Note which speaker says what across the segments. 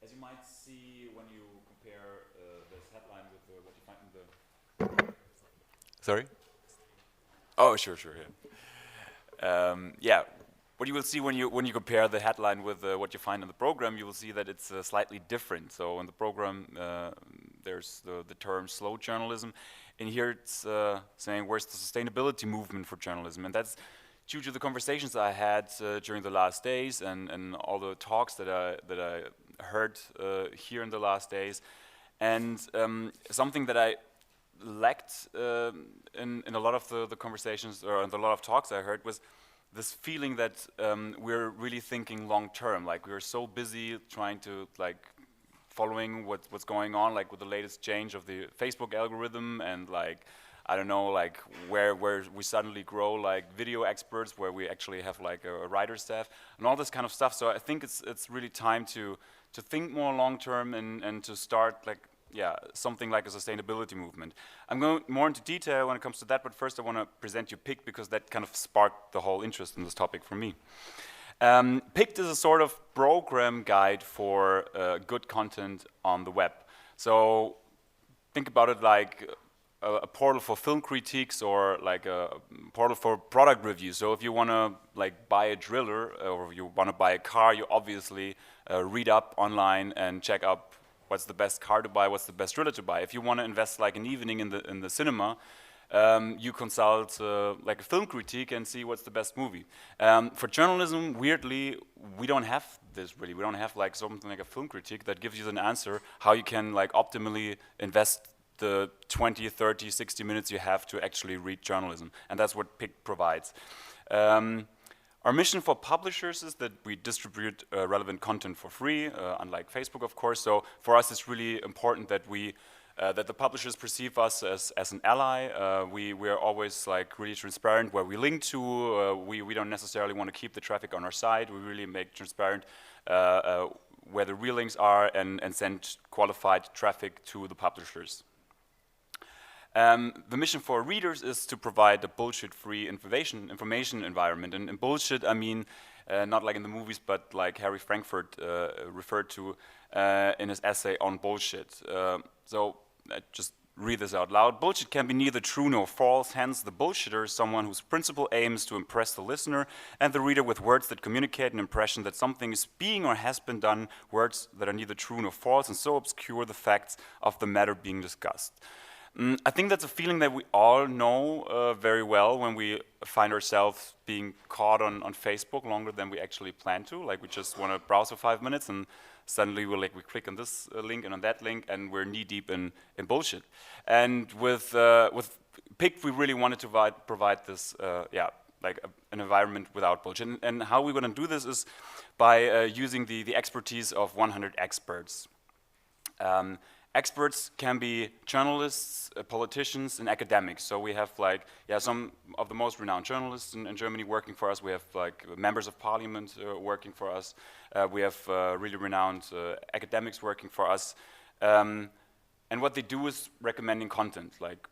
Speaker 1: as you might see when you compare this headline with what you find in the... Sorry? Oh, sure, sure, yeah. Yeah, what you will see when you compare the headline with what you find in the program, you will see that it's slightly different. So in the program, there's the term slow journalism. In here, it's saying where's the sustainability movement for journalism, and that's due to the conversations I had during the last days and all the talks that I heard here in the last days, and something that I lacked in a lot of the conversations or in a lot of talks I heard was this feeling that we're really thinking long term. Like we're so busy trying to like following what's going on, like with the latest change of the Facebook algorithm and like I don't know, like where we suddenly grow like video experts, where we actually have like a writer staff and all this kind of stuff. So I think it's really time to think more long term and to start like something like a sustainability movement. I'm going more into detail when it comes to that, but first I want to present you Piqd because that kind of sparked the whole interest in this topic for me. Piqd is a sort of program guide for good content on the web. So think about it like a portal for film critiques or like a portal for product reviews. So if you want to like buy a driller or you want to buy a car, you obviously read up online and check up what's the best car to buy, what's the best driller to buy. If you want to invest like an evening in the cinema, you consult like a film critique and see what's the best movie. For journalism, weirdly, we don't have this really. We don't have like something like a film critique that gives you an answer how you can like optimally invest the 20, 30, 60 minutes you have to actually read journalism. And that's what Piqd provides. Our mission for publishers is that we distribute relevant content for free, unlike Facebook, of course. So for us, it's really important that that the publishers perceive us as an ally. We are always like really transparent where we link to. We don't necessarily want to keep the traffic on our site. We really make transparent where the real links are and send qualified traffic to the publishers. The mission for readers is to provide a bullshit-free information environment. And bullshit, I mean, not like in the movies, but like Harry Frankfurt referred to in his essay on bullshit. So just read this out loud. Bullshit can be neither true nor false, hence the bullshitter is someone whose principal aim is to impress the listener and the reader with words that communicate an impression that something is being or has been done, words that are neither true nor false and so obscure the facts of the matter being discussed. I think that's a feeling that we all know very well when we find ourselves being caught on Facebook longer than we actually plan to. Like we just want to browse for 5 minutes and suddenly we click on this link and on that link and we're knee deep in bullshit. And with Piqd, we really wanted to provide this, like an environment without bullshit. And how we're going to do this is by using the expertise of 100 experts. Experts can be journalists, politicians, and academics. So we have like some of the most renowned journalists in Germany working for us. We have like members of parliament working for us. We have really renowned academics working for us. And what they do is recommending content, like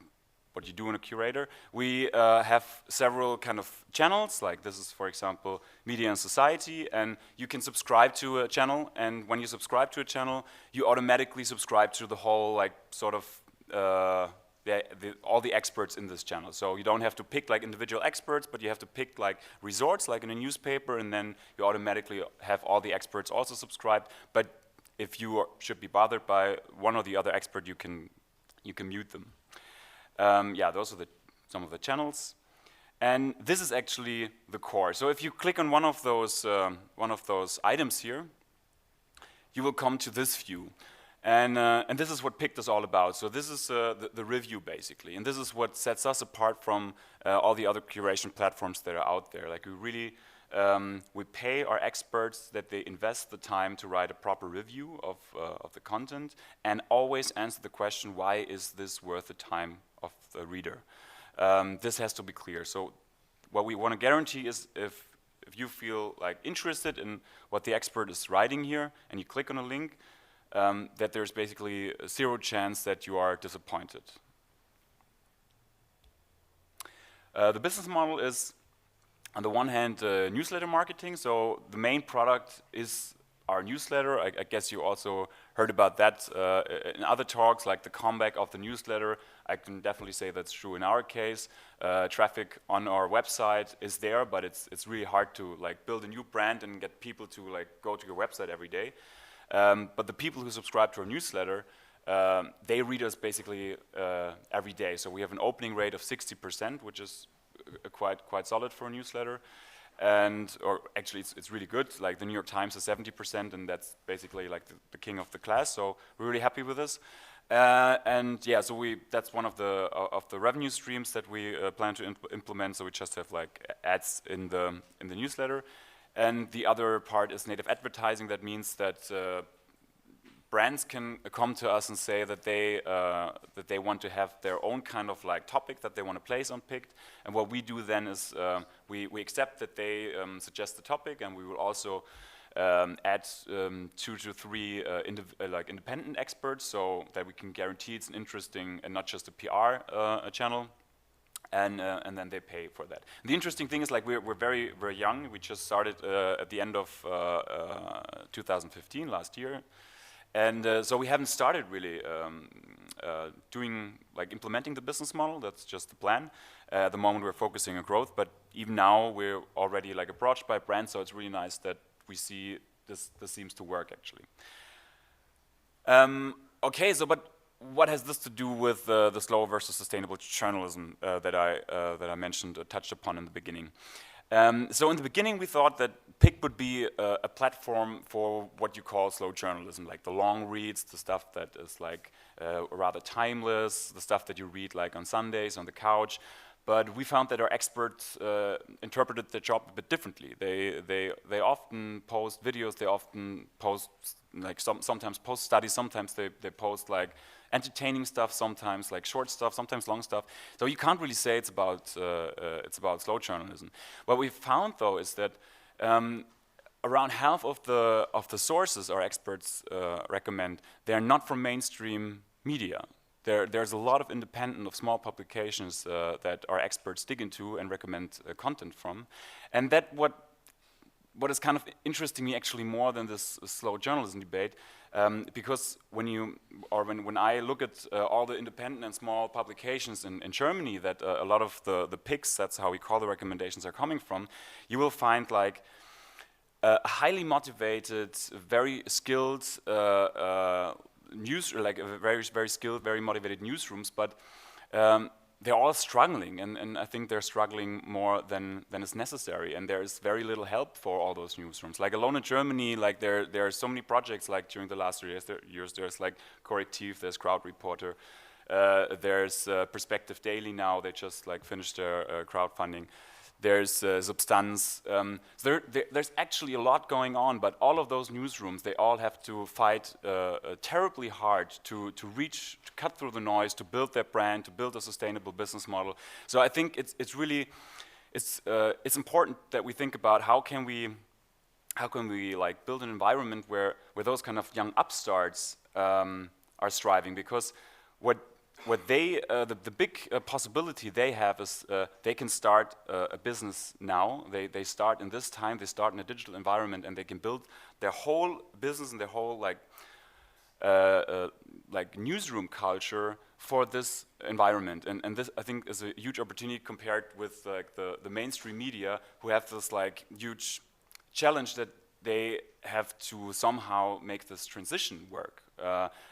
Speaker 1: what you do in a curator. We have several kind of channels, like this is, for example, Media and Society, and you can subscribe to a channel, and when you subscribe to a channel, you automatically subscribe to the whole, like, sort of, all the experts in this channel. So you don't have to pick, like, individual experts, but you have to pick, like, resorts, like in a newspaper, and then you automatically have all the experts also subscribed. But if you should be bothered by one or the other expert, you can mute them. Those are some of the channels, and this is actually the core. So if you click on one of those items here, you will come to this view, and this is what Piqd is all about. So this is the review basically, and this is what sets us apart from all the other curation platforms that are out there. Like we really we pay our experts that they invest the time to write a proper review of the content and always answer the question, why is this worth the time of the reader? This has to be clear. So what we want to guarantee is if you feel like interested in what the expert is writing here and you click on a link, that there's basically a 0 chance that you are disappointed. The business model is, on the one hand, newsletter marketing. So the main product is our newsletter. I guess you also heard about that in other talks, like the comeback of the newsletter. I can definitely say that's true in our case. Traffic on our website is there, but it's really hard to like build a new brand and get people to like go to your website every day. But the people who subscribe to our newsletter, they read us basically every day. So we have an opening rate of 60%, which is quite solid for a newsletter. Or actually it's really good. Like the New York Times is 70%, and that's basically like the king of the class. So we're really happy with this. And yeah, so that's one of the revenue streams that we plan to implement. So we just have like ads in the newsletter. And the other part is native advertising. That means that brands can come to us and say that they want to have their own kind of like topic that they want to place on Piqd. And what we do then is we accept that they suggest the topic, and we will also add 2 to 3 like independent experts, so that we can guarantee it's an interesting and not just a PR channel. And then they pay for that. And the interesting thing is, like, we're very young. We just started at the end of 2015, last year, and so we haven't started really implementing the business model. That's just the plan. At the moment, we're focusing on growth, but even now we're already like approached by brands. So it's really nice that we see this seems to work actually. Okay, so but what has this to do with the slow versus sustainable journalism that I mentioned, touched upon in the beginning? So in the beginning, we thought that Piqd would be a platform for what you call slow journalism, like the long reads, the stuff that is like rather timeless, the stuff that you read like on Sundays on the couch. But we found that our experts interpreted their job a bit differently. They often post videos, they often post like sometimes post studies, sometimes they post like entertaining stuff, sometimes like short stuff, sometimes long stuff. So you can't really say it's about slow journalism. What we found though is that around half of the sources our experts recommend, they are not from mainstream media. There's a lot of independent, of small publications that our experts dig into and recommend content from, and that what is kind of interesting me actually more than this slow journalism debate, because when I look at all the independent and small publications in Germany that a lot of the Piqds, that's how we call the recommendations, are coming from, you will find like highly motivated, very skilled very skilled, very motivated newsrooms, but they're all struggling, and I think they're struggling more than is necessary, and there is very little help for all those newsrooms. Like alone in Germany, like there are so many projects. Like during the last 3 years, there's like Correctiv, there's Crowd Reporter, there's Perspective Daily now. They just like finished their crowdfunding. There's Substanz. There's actually a lot going on, but all of those newsrooms, they all have to fight terribly hard to cut through the noise, to build their brand, to build a sustainable business model. So I think it's really important that we think about how can we like build an environment where those kind of young upstarts are striving, because the big possibility they have is they can start a business now. They start in this time. They start in a digital environment, and they can build their whole business and their whole like newsroom culture for this environment. And this, I think, is a huge opportunity compared with like the mainstream media, who have this like huge challenge that they have to somehow make this transition work.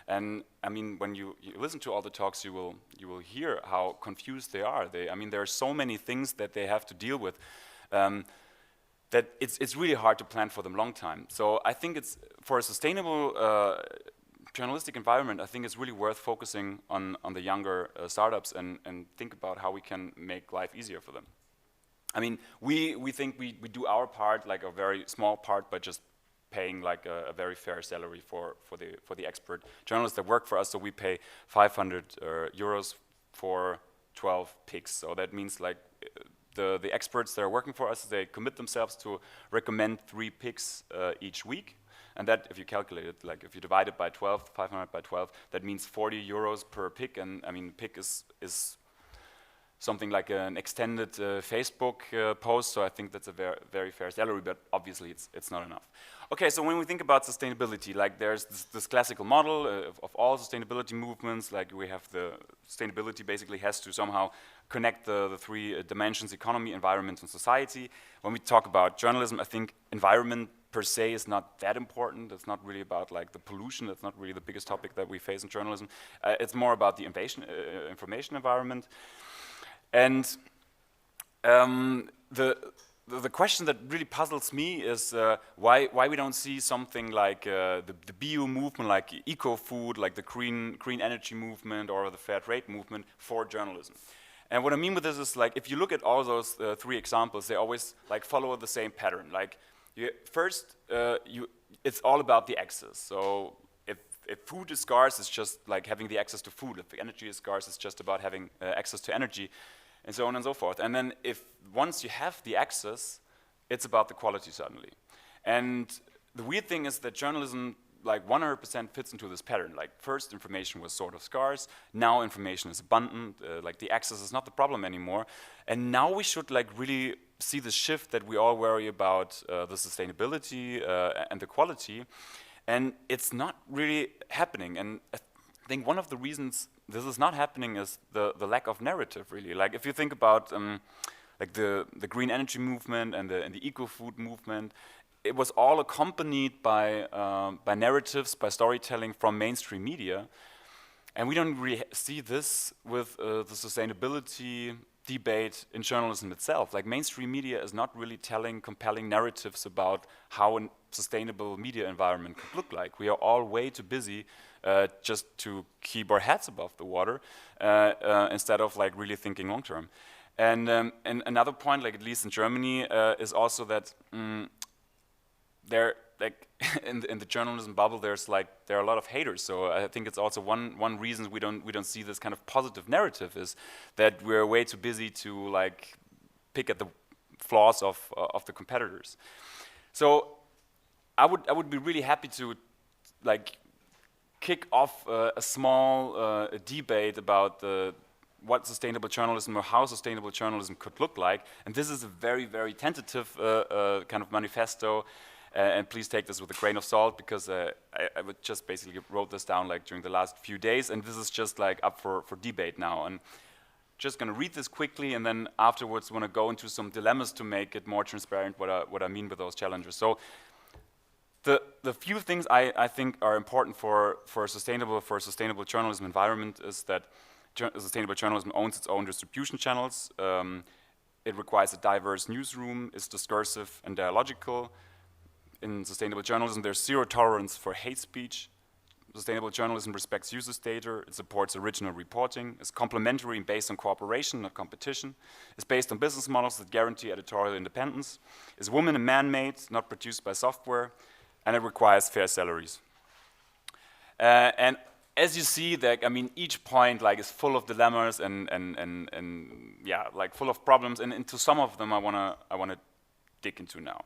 Speaker 1: And I mean, when you listen to all the talks, you will hear how confused they are. There are so many things that they have to deal with that it's really hard to plan for them long time. So I think it's for a sustainable journalistic environment. I think it's really worth focusing on the younger startups and think about how we can make life easier for them. I mean, we think we do our part, like a very small part, by just paying like a very fair salary for the expert journalists that work for us. So we pay 500 euros for 12 Piqds. So that means like the experts that are working for us, they commit themselves to recommend 3 Piqds each week. And that, if you calculate it, like if you divide it by 12, 500 by 12, that means 40 euros per Piqd. And I mean, Piqd is something like an extended Facebook post, so I think that's a very fair salary, but obviously it's not enough. Okay, so when we think about sustainability, like there's this classical model of all sustainability movements, like we have the sustainability basically has to somehow connect the three dimensions: economy, environment, and society. When we talk about journalism, I think environment per se is not that important. It's not really about like the pollution. That's not really the biggest topic that we face in journalism. It's more about the information environment. And the question that really puzzles me is why we don't see something like the bio movement, like eco-food, like the green energy movement or the fair trade movement for journalism. And what I mean with this is, like, if you look at all those three examples, they always like follow the same pattern. Like, first, it's all about the access. So if food is scarce, it's just like having the access to food. If energy is scarce, it's just about having access to energy, and so on and so forth. And then once you have the access, it's about the quality suddenly. And the weird thing is that journalism, like 100% fits into this pattern. Like, first information was sort of scarce, now information is abundant, like the access is not the problem anymore. And now we should like really see the shift that we all worry about, the sustainability and the quality. And it's not really happening. And I think one of the reasons this is not happening is the lack of narrative, really. Like, if you think about like the green energy movement and the eco-food movement, it was all accompanied by narratives, by storytelling from mainstream media. And we don't really see this with the sustainability debate in journalism itself. Like, mainstream media is not really telling compelling narratives about how a sustainable media environment could look like. We are all way too busy just to keep our heads above the water instead of like really thinking long term. And another point, like at least in Germany, is also that there, like in the journalism bubble, there are a lot of haters. So I think it's also one reason we don't see this kind of positive narrative is that we're way too busy to like pick at the flaws of the competitors. So I would be really happy to like kick off a small debate about what sustainable journalism or how sustainable journalism could look like. And this is a very tentative kind of manifesto. And please take this with a grain of salt, because I would just basically wrote this down like during the last few days, and this is just like up for debate now. And just going to read this quickly, and then afterwards want to go into some dilemmas to make it more transparent what I mean with those challenges. So the few things I think are important for a sustainable journalism environment is that sustainable journalism owns its own distribution channels. It requires a diverse newsroom, is discursive and dialogical. In sustainable journalism, there's zero tolerance for hate speech. Sustainable journalism respects users' data. It supports original reporting. It's complementary and based on cooperation, not competition. It's based on business models that guarantee editorial independence. It's woman and man-made, not produced by software. And it requires fair salaries. And as you see, that I mean, each point like is full of dilemmas and yeah, like full of problems. And into some of them, I wanna dig into now.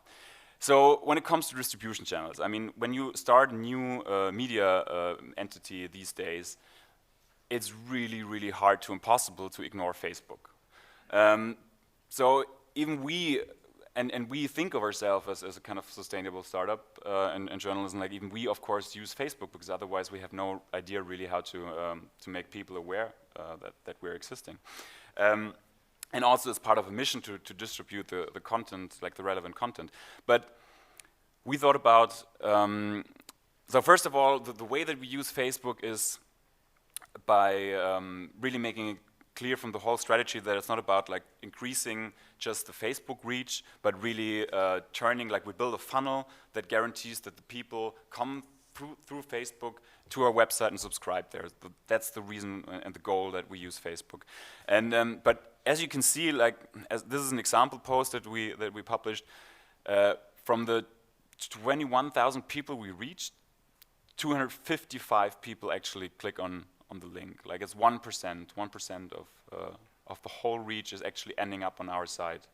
Speaker 1: So when it comes to distribution channels, I mean, when you start a new media entity these days, it's really hard to impossible to ignore Facebook. So even we, and we think of ourselves as a kind of sustainable startup in journalism, like even we of course use Facebook, because otherwise we have no idea really how to make people aware that we're existing. And also as part of a mission to distribute the content, like the relevant content. But we thought about, so first of all, the way that we use Facebook is by really making it clear from the whole strategy that it's not about like increasing just the Facebook reach, but really turning, like we build a funnel that guarantees that the people come through Facebook to our website and subscribe there. That's the reason and the goal that we use Facebook. And but as you can see, like this is an example post that we published. From the 21,000 people we reached, 255 people actually click on the link. Like it's 1% of the whole reach is actually ending up on our site.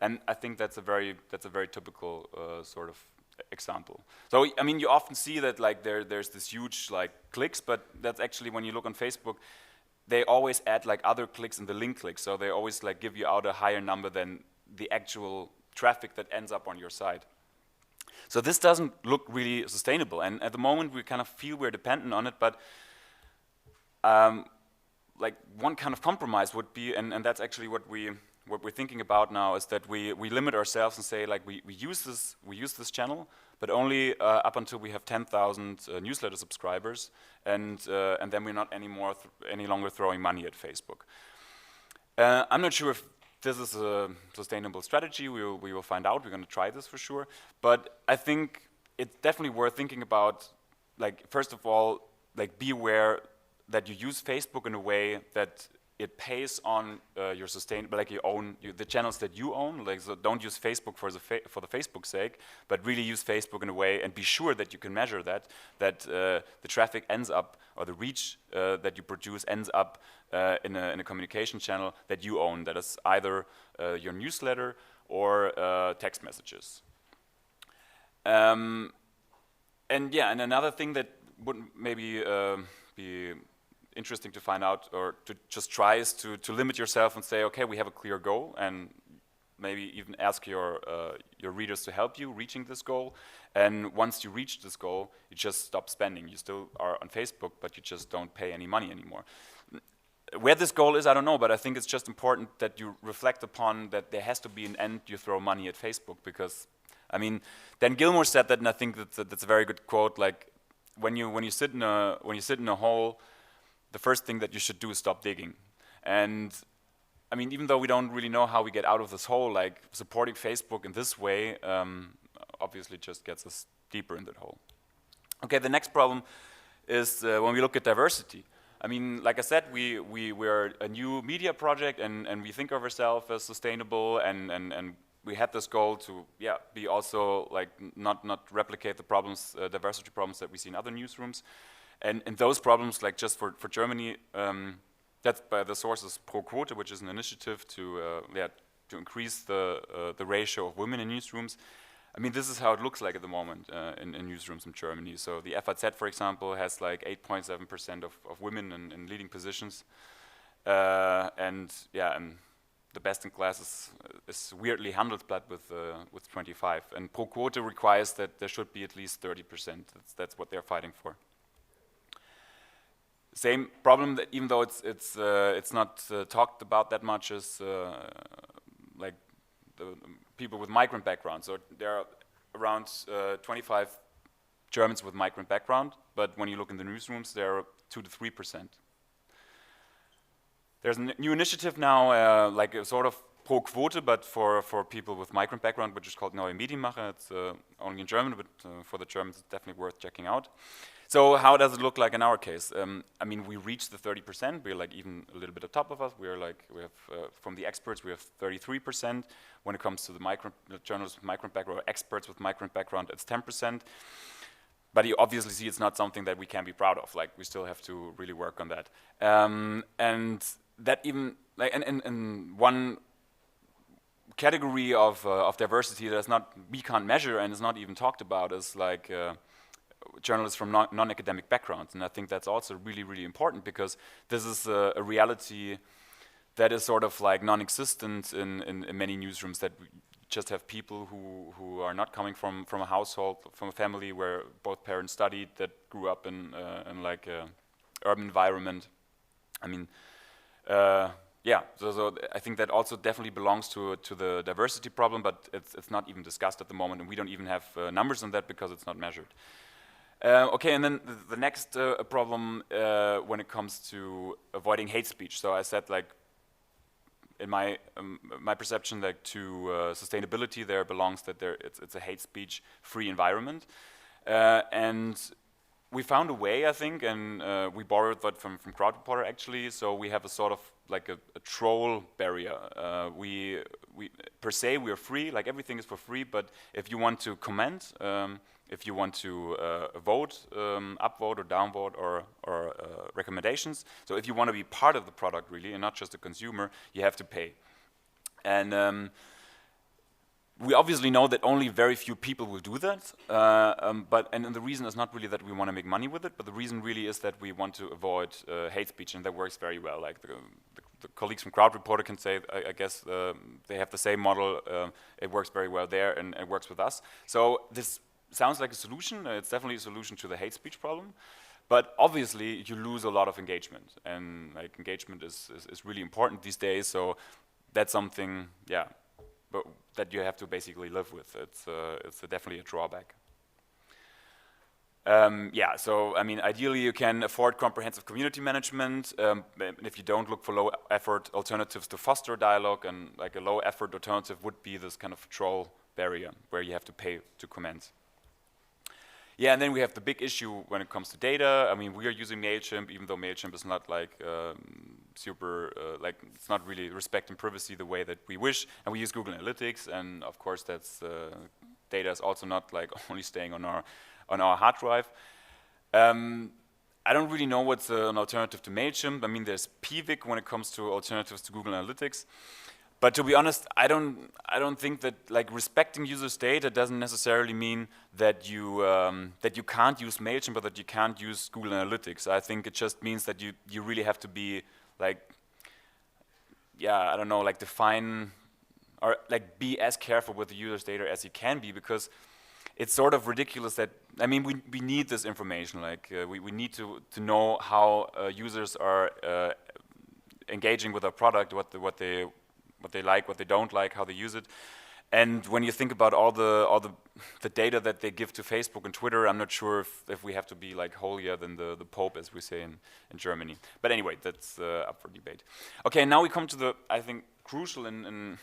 Speaker 1: And I think that's a very typical sort of example. So I mean, you often see that like there's this huge like clicks, but that's actually, when you look on Facebook, they always add like other clicks in the link click, so they always like give you out a higher number than the actual traffic that ends up on your site. So this doesn't look really sustainable, and at the moment we kind of feel we're dependent on it, but like one kind of compromise would be, and that's actually what we're thinking about now, is that we limit ourselves and say like we use this channel, but only up until we have 10,000 newsletter subscribers, and then we're not any longer throwing money at Facebook. I'm not sure if this is a sustainable strategy. We will find out. We're going to try this for sure. But I think it's definitely worth thinking about. Like, first of all, like, be aware that you use Facebook in a way that it pays on your sustainable, like the channels that you own. Like, so don't use Facebook for the Facebook sake, but really use Facebook in a way, and be sure that you can measure that the traffic ends up, or the reach that you produce ends up in a communication channel that you own. That is either your newsletter or text messages. And yeah, and another thing that would maybe be interesting to find out, or to just try, is to limit yourself and say, okay, we have a clear goal, and maybe even ask your readers to help you reaching this goal. And once you reach this goal, you just stop spending. You still are on Facebook, but you just don't pay any money anymore. Where this goal is, I don't know, but I think it's just important that you reflect upon that there has to be an end you throw money at Facebook, because, I mean, Dan Gilmore said that, and I think that's a very good quote. Like, when you sit in a hole, the first thing that you should do is stop digging. And I mean, even though we don't really know how we get out of this hole, like, supporting Facebook in this way obviously just gets us deeper in that hole. Okay, the next problem is when we look at diversity. I mean, like I said, we're a new media project, and we think of ourselves as sustainable, and we had this goal to, yeah, be also like not replicate the problems, diversity problems that we see in other newsrooms. And those problems, like just for Germany, that's by the source is Piqd, which is an initiative to increase the ratio of women in newsrooms. I mean, this is how it looks like at the moment in newsrooms in Germany. So the FAZ, for example, has like 8.7% of women in leading positions, and yeah, and the best in class is weirdly Handelsblatt with 25. And Piqd requires that there should be at least 30%. That's what they're fighting for. Same problem, that even though it's not talked about that much, is like the people with migrant background. So there are around 25 Germans with migrant background, but when you look in the newsrooms, there are 2 to 3%. There's a new initiative now, like a sort of Piqd, but for people with migrant background, which is called Neue Medienmacher. It's only in German, but for the Germans, it's definitely worth checking out. So how does it look like in our case? I mean, we reached the 30%. We're like even a little bit on top of us. We have from the experts, we have 33%. When it comes to the journalists with migrant background, or experts with migrant background, it's 10%. But you obviously see it's not something that we can be proud of. Like, we still have to really work on that. And that even, like, and one category of diversity that we can't measure and is not even talked about is like journalists from non-academic backgrounds. And I think that's also really, really important, because this is a reality that is sort of like non-existent in many newsrooms, that we just have people who are not coming from a household, from a family where both parents studied, that grew up in like a urban environment. I mean, yeah, so I think that also definitely belongs to the diversity problem, but it's not even discussed at the moment, and we don't even have numbers on that because it's not measured. Okay, and then the next problem when it comes to avoiding hate speech. So I said, like, in my perception, like, to sustainability, there belongs that it's a hate speech free environment, and we found a way, I think, and we borrowed that from Crowd Reporter actually. So we have a sort of like a troll barrier. We per se we are free, like everything is for free. But if you want to comment, if you want to vote, upvote or downvote or recommendations, so if you want to be part of the product really and not just a consumer, you have to pay. And we obviously know that only very few people will do that, and the reason is not really that we want to make money with it, but the reason really is that we want to avoid hate speech, and that works very well. Like the colleagues from Crowd Reporter can say, I guess they have the same model. It works very well there, and it works with us. So this sounds like a solution. It's definitely a solution to the hate speech problem. But obviously, you lose a lot of engagement, and like engagement is really important these days. So that's something, yeah, but that you have to basically live with. It's definitely a drawback. Yeah, so I mean, ideally you can afford comprehensive community management. If you don't, look for low effort alternatives to foster dialogue, and like a low effort alternative would be this kind of troll barrier where you have to pay to comment. Yeah, and then we have the big issue when it comes to data. I mean, we are using MailChimp, even though MailChimp is not like super, like it's not really respecting privacy the way that we wish. And we use Google Analytics, and of course that's data is also not like only staying on our hard drive. I don't really know what's an alternative to MailChimp. I mean, there's Piqd when it comes to alternatives to Google Analytics. But to be honest, I don't think that like respecting users' data doesn't necessarily mean that you can't use MailChimp or that you can't use Google Analytics. I think it just means that you really have to be like, yeah, I don't know, like define or like be as careful with the user's data as you can be, because it's sort of ridiculous that, I mean, we need this information. Like we need to know how users are engaging with our product, what they like, what they don't like, how they use it. And when you think about all the data that they give to Facebook and Twitter, I'm not sure if we have to be like holier than the Pope, as we say in Germany. But anyway, that's up for debate. Okay, now we come to the, I think, crucial and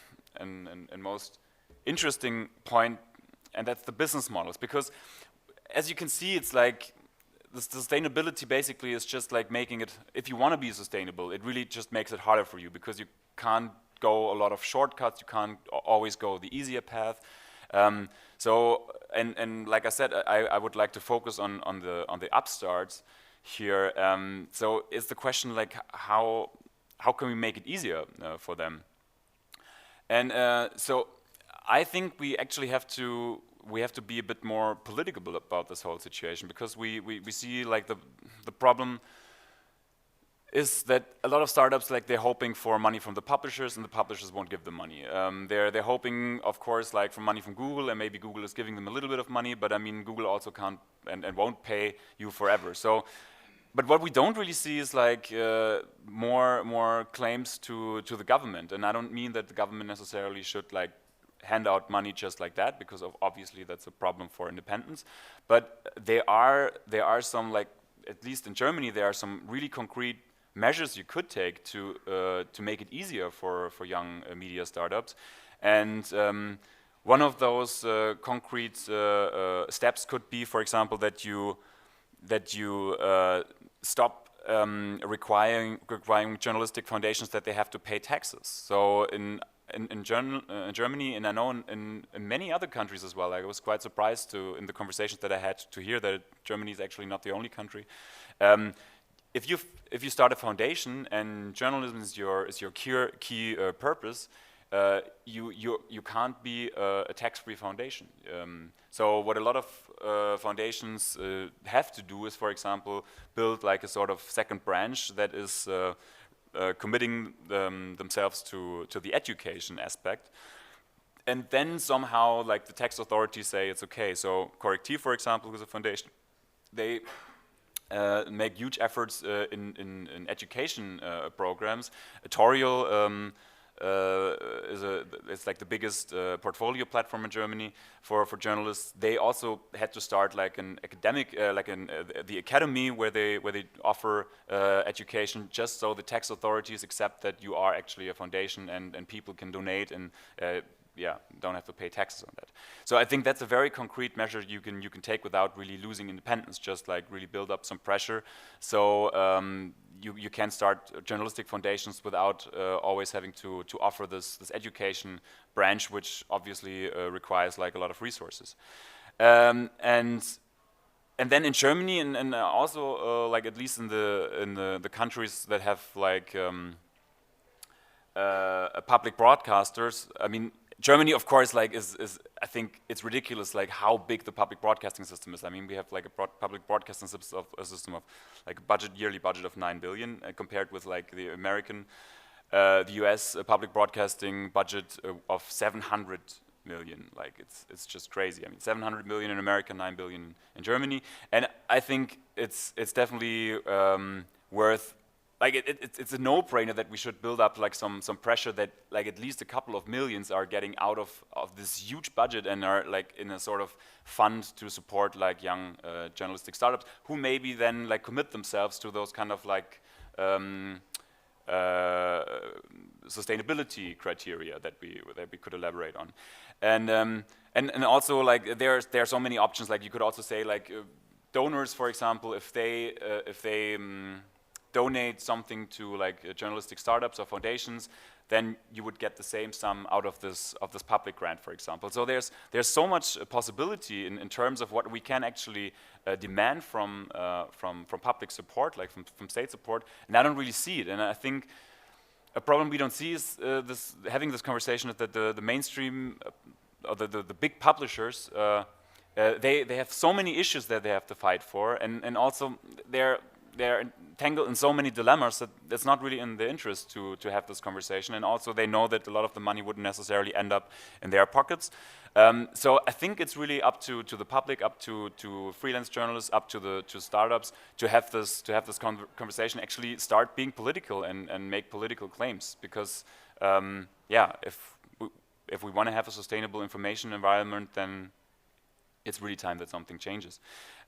Speaker 1: most interesting point, and that's the business models. Because as you can see, it's like the sustainability basically is just like making it, if you want to be sustainable, it really just makes it harder for you, because you can't go a lot of shortcuts, you can't always go the easier path. So like I said, I would like to focus on the upstarts here. So it's the question like how can we make it easier for them? And so I think we actually have to be a bit more political about this whole situation, because we see like the problem is that a lot of startups, like, they're hoping for money from the publishers, and the publishers won't give them money. They're hoping, of course, like for money from Google, and maybe Google is giving them a little bit of money, but I mean, Google also can't and won't pay you forever. So, but what we don't really see is like more claims to the government, and I don't mean that the government necessarily should like hand out money just like that, because obviously that's a problem for independence. But there are some, like, at least in Germany, there are some really concrete measures you could take to make it easier for young media startups. And one of those concrete steps could be, for example, that you stop requiring journalistic foundations that they have to pay taxes. So in Germany, and I know in many other countries as well, I was quite surprised in the conversations that I had to hear that Germany is actually not the only country. If you start a foundation and journalism is your key purpose, you can't be a tax-free foundation. So what a lot of foundations have to do is, for example, build like a sort of second branch that is committing themselves to the education aspect. And then somehow, like, the tax authorities say it's okay. So Correctiv, for example, who's a foundation, they make huge efforts in education programs. Toriel it's like the biggest portfolio platform in Germany for journalists. They also had to start like an academic, the academy where they offer education, just so the tax authorities accept that you are actually a foundation and people can donate and don't have to pay taxes on that. So I think that's a very concrete measure you can take without really losing independence, just like really build up some pressure. So you can start journalistic foundations without always having to offer this education branch, which obviously requires like a lot of resources. And then in Germany and also like at least in the countries that have like public broadcasters, I mean, Germany, of course, like is I think it's ridiculous, like how big the public broadcasting system is. I mean, we have like a public broadcasting system of like a yearly budget of 9 billion, compared with like the American, the U.S. Public broadcasting budget of 700 million. Like it's just crazy. I mean, 700 million in America, 9 billion in Germany, and I think it's definitely worth. Like it's a no-brainer that we should build up like some pressure that like at least a couple of millions are getting out of this huge budget and are like in a sort of fund to support like young journalistic startups who maybe then like commit themselves to those kind of like sustainability criteria that we could elaborate on, and also like there are so many options. Like you could also say like donors, for example, if they donate something to like journalistic startups or foundations, then you would get the same sum out of this public grant, for example. So there's so much possibility in terms of what we can actually demand from public support, like from state support, and I don't really see it. And I think a problem we don't see is having this conversation is that the mainstream or the big publishers they have so many issues that they have to fight for, and also they're entangled in so many dilemmas that it's not really in their interest to have this conversation, and also they know that a lot of the money wouldn't necessarily end up in their pockets. So I think it's really up to the public, up to freelance journalists, up to startups to have this conversation, actually start being political and make political claims, because yeah, if we want to have a sustainable information environment, then it's really time that something changes.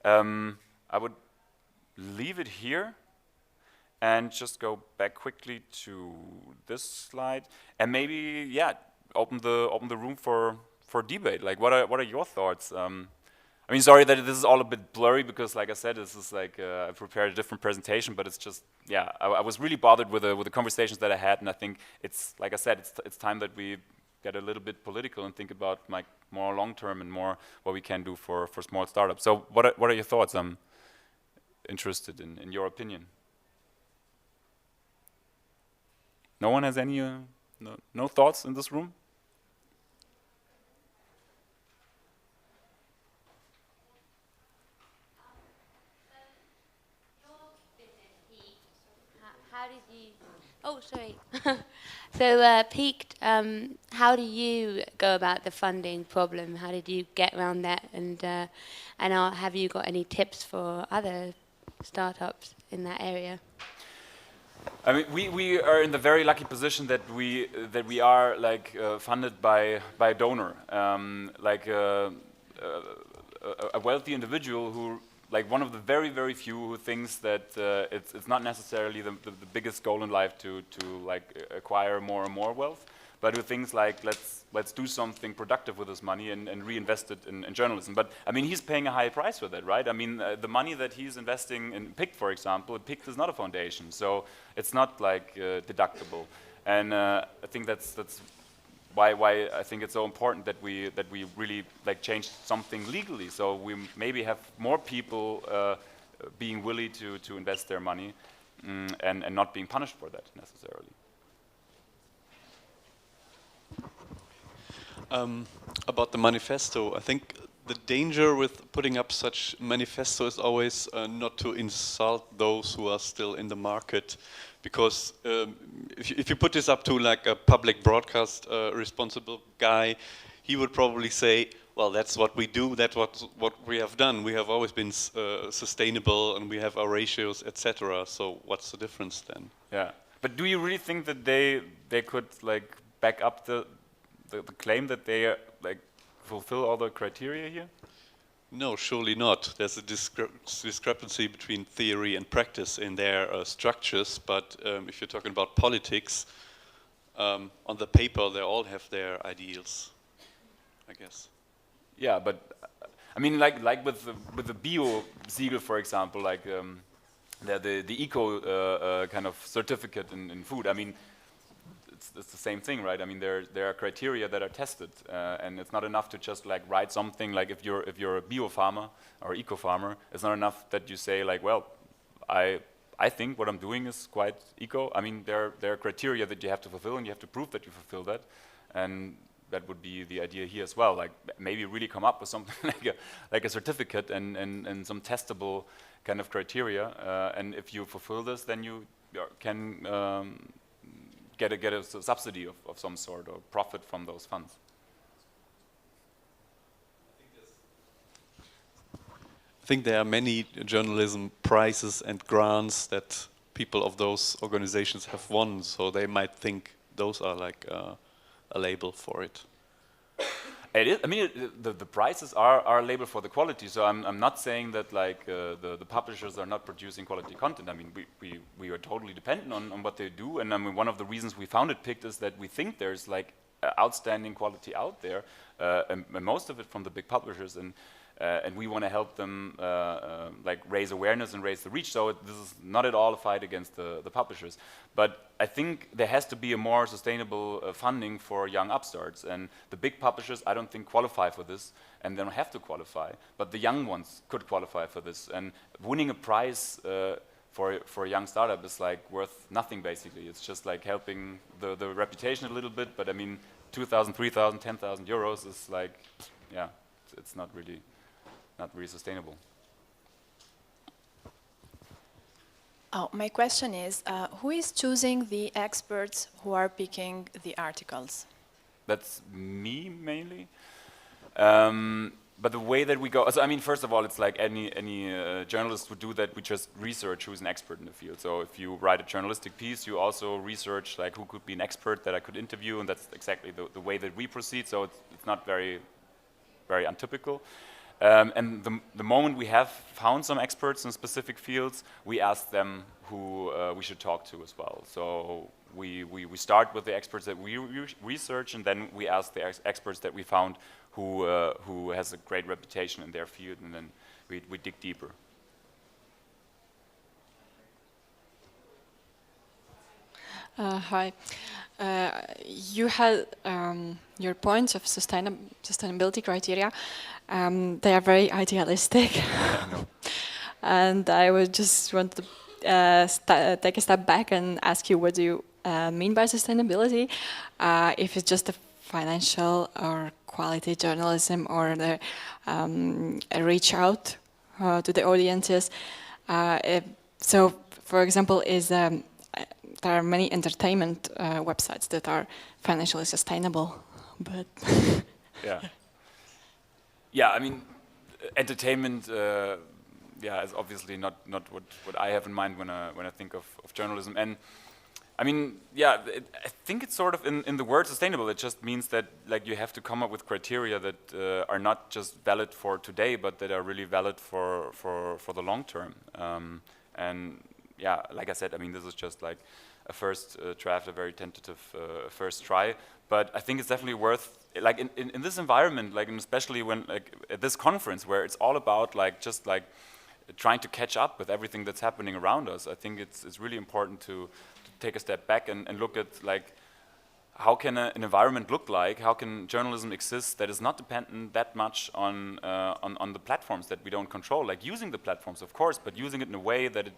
Speaker 1: I would leave it here and just go back quickly to this slide, and maybe open the room for debate. Like, what are your thoughts? I mean, sorry that this is all a bit blurry, because like I said, this is like I prepared a different presentation, but it's just I was really bothered with the conversations that I had, and I think it's, like I said, it's time that we get a little bit political and think about like more long term and more what we can do for small startups. So what are your thoughts? I'm interested in your opinion. No one has any no thoughts in this room?
Speaker 2: How did you? Oh, sorry. So Piqd, how do you go about the funding problem? How did you get around that? And have you got any tips for other startups in that area?
Speaker 1: I mean, we are in the very lucky position that we are like funded by a donor, like a wealthy individual who, like, one of the very few who thinks that it's not necessarily the biggest goal in life to like acquire more and more wealth, but who thinks like let's do something productive with this money and reinvest it in journalism. But I mean, he's paying a high price for that, right? I mean, the money that he's investing in Piqd, for example, Piqd is not a foundation, so it's not like deductible. And I think that's why I think it's so important that we really like change something legally, so we maybe have more people being willing to invest their money and not being punished for that necessarily.
Speaker 3: About the manifesto, I think the danger with putting up such manifesto is always not to insult those who are still in the market, because if you put this up to like a public broadcast responsible guy, he would probably say, well, that's what we do, that's what we have done. We have always been sustainable and we have our ratios, etc. So what's the difference then?
Speaker 1: Yeah, but do you really think that they could like back up the claim that they like fulfill all the criteria here?
Speaker 3: No, surely not. There's a discrepancy between theory and practice in their structures, but if you're talking about politics, on the paper they all have their ideals, I guess.
Speaker 1: Yeah, but I mean, like with the bio siegel, for example, like the eco kind of certificate in food. I mean, it's the same thing, right? I mean, there are criteria that are tested, and it's not enough to just like write something. Like if you're a bio farmer or eco farmer, it's not enough that you say like, well, I think what I'm doing is quite eco. I mean, there are criteria that you have to fulfill, and you have to prove that you fulfill that, and that would be the idea here as well. Like maybe really come up with something like a certificate and some testable kind of criteria. And if you fulfill this, then you can get a subsidy of some sort or profit from those funds.
Speaker 3: I think there are many journalism prizes and grants that people of those organizations have won, so they might think those are like a label for it.
Speaker 1: It is. I mean, the prices are a label for the quality. So I'm not saying that like the publishers are not producing quality content. I mean, we are totally dependent on what they do. And I mean, one of the reasons we founded Piqd is that we think there's like outstanding quality out there, and most of it from the big publishers. And we want to help them like raise awareness and raise the reach. So this is not at all a fight against the publishers. But I think there has to be a more sustainable funding for young upstarts. And the big publishers, I don't think, qualify for this, and they don't have to qualify. But the young ones could qualify for this. And winning a prize for a young startup is like worth nothing, basically. It's just like helping the reputation a little bit. But I mean, 2,000, 3,000, 10,000 euros is like, yeah, it's not really sustainable.
Speaker 4: Oh, my question is, who is choosing the experts who are picking the articles?
Speaker 1: That's me mainly. But the way that we go, so I mean, first of all, it's like any journalist would do that. We just research who's an expert in the field. So if you write a journalistic piece, you also research like who could be an expert that I could interview, and that's exactly the way that we proceed. So it's not very untypical. And the moment we have found some experts in specific fields, we ask them who we should talk to as well. So we start with the experts that we research, and then we ask the experts that we found who has a great reputation in their field, and then we dig deeper.
Speaker 5: Hi. You had your points of sustainability criteria. They are very idealistic. And I would just want to take a step back and ask you, what do you mean by sustainability? If it's just a financial or quality journalism, or the reach out to the audiences. So, for example, there are many entertainment websites that are financially sustainable, but
Speaker 1: yeah, I mean, entertainment, is obviously not what I have in mind when I think of journalism. And I mean, yeah, I think it's sort of in the word sustainable. It just means that like you have to come up with criteria that are not just valid for today, but that are really valid for the long term. And yeah, like I said, I mean, this is just like a first draft, a very tentative first try. But I think it's definitely worth, like in this environment, like, and especially when like at this conference where it's all about like just like trying to catch up with everything that's happening around us. I think it's really important to take a step back and look at like how can an environment look like? How can journalism exist that is not dependent that much on the platforms that we don't control? Like using the platforms, of course, but using it in a way that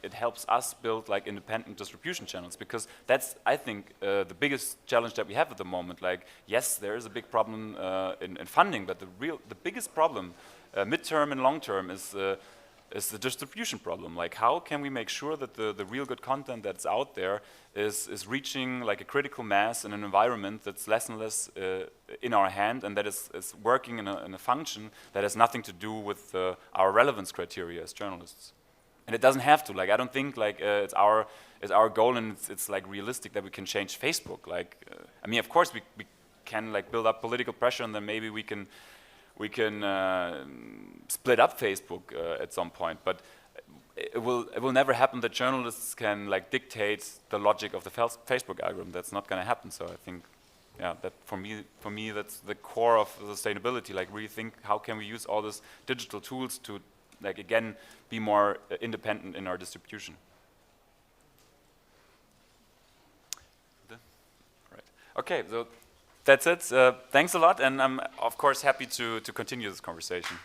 Speaker 1: it helps us build like independent distribution channels. Because that's, I think, the biggest challenge that we have at the moment. Like, yes, there is a big problem in funding, but the biggest problem, midterm and long term, is the distribution problem. Like, how can we make sure that the real good content that's out there is reaching like a critical mass in an environment that's less and less in our hand, and that is working in a function that has nothing to do with our relevance criteria as journalists. And it doesn't have to. Like, I don't think like it's our goal, and it's like realistic that we can change Facebook. Like, I mean, of course we can like build up political pressure, and then maybe we can split up Facebook at some point, but it will never happen that journalists can like dictate the logic of the Facebook algorithm. That's not going to happen. So I think, yeah, that for me that's the core of sustainability. Like, really think, how can we use all these digital tools to like again be more independent in our distribution. Right. Okay. So that's it. Thanks a lot, and I'm of course happy to continue this conversation.